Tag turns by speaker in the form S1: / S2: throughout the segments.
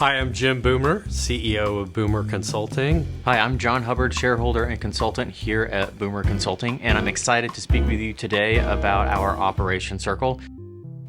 S1: Hi, I'm Jim Boomer, CEO of Boomer Consulting.
S2: Hi, I'm John Hubbard, shareholder and consultant here at Boomer Consulting, and I'm excited to speak with you today about our Operation Circle.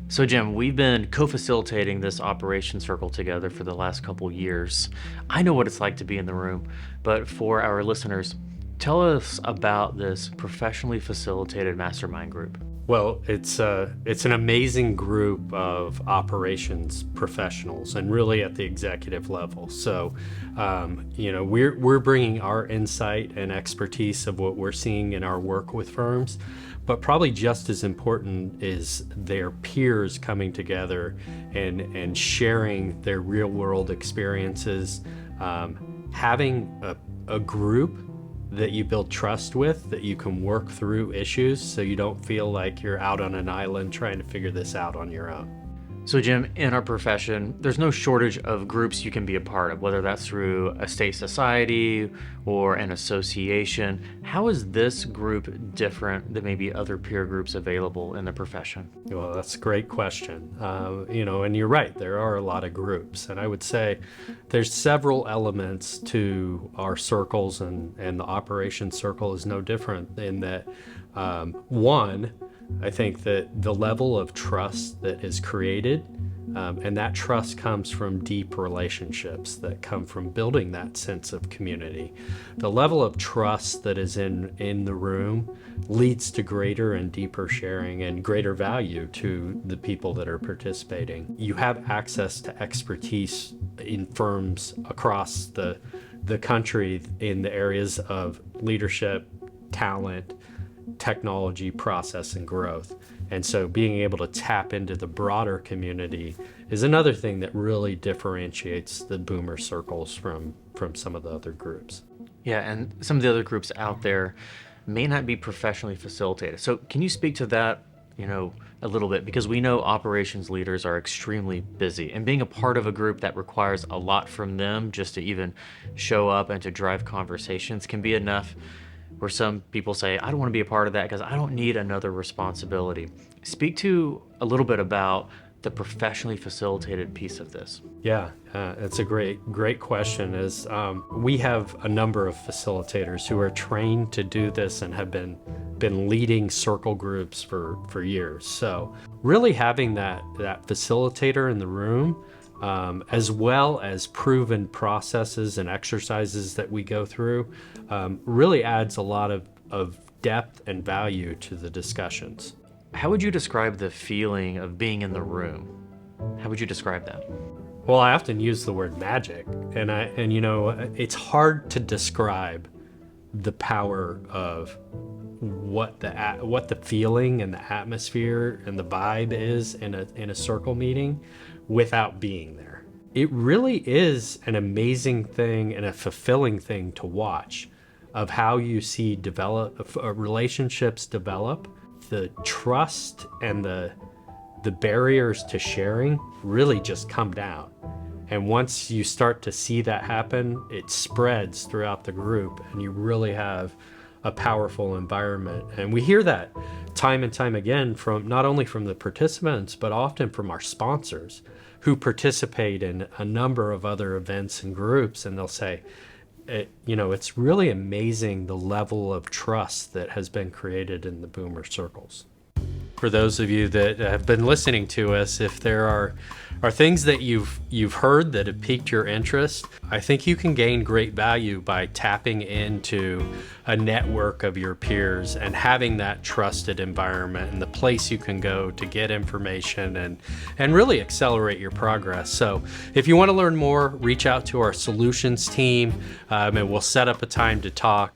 S2: So Jim, we've been co-facilitating this Operation Circle together for the last couple years. I know what it's like to be in the room, but for our listeners, tell us about this professionally facilitated mastermind group.
S1: Well, it's an amazing group of operations professionals, and really at the executive level. So, we're bringing our insight and expertise of what we're seeing in our work with firms, but probably just as important is their peers coming together and sharing their real world experiences, having a group that you build trust with, that you can work through issues so you don't feel like you're out on an island trying to figure this out on your own.
S2: So Jim, in our profession, there's no shortage of groups you can be a part of, whether that's through a state society or an association. How is this group different than maybe other peer groups available in the profession?
S1: Well, that's a great question. And you're right, there are a lot of groups. And I would say there's several elements to our circles, and the Operation Circle is no different in that, one, I think that the level of trust that is created, and that trust comes from deep relationships that come from building that sense of community. The level of trust that is in the room leads to greater and deeper sharing and greater value to the people that are participating. You have access to expertise in firms across the country in the areas of leadership, talent, technology, process, and growth. And so being able to tap into the broader community is another thing that really differentiates the Boomer Circles from some of the other groups.
S2: Yeah, and some of the other groups out there may not be professionally facilitated. So can you speak to that, a little bit? Because we know operations leaders are extremely busy, and being a part of a group that requires a lot from them just to even show up and to drive conversations can be enough where some people say, I don't want to be a part of that because I don't need another responsibility. Speak to a little bit about the professionally facilitated piece of this.
S1: Yeah, it's a great question. We have a number of facilitators who are trained to do this and have been leading circle groups for years. So really having that facilitator in the room, as well as proven processes and exercises that we go through, really adds a lot of depth and value to the discussions.
S2: How would you describe the feeling of being in the room? How would you describe that?
S1: Well, I often use the word magic, and it's hard to describe the power of what the feeling and the atmosphere and the vibe is in a circle meeting without being there. It really is an amazing thing and a fulfilling thing to watch, of how you see relationships develop. The trust and the barriers to sharing really just come down. And once you start to see that happen, it spreads throughout the group, and you really have a powerful environment. And we hear that time and time again from not only from the participants, but often from our sponsors who participate in a number of other events and groups. And they'll say, it's really amazing the level of trust that has been created in the Boomer Circles. For those of you that have been listening to us, if there are things that you've heard that have piqued your interest, I think you can gain great value by tapping into a network of your peers and having that trusted environment and the place you can go to get information and really accelerate your progress. So if you want to learn more, reach out to our solutions team, and we'll set up a time to talk.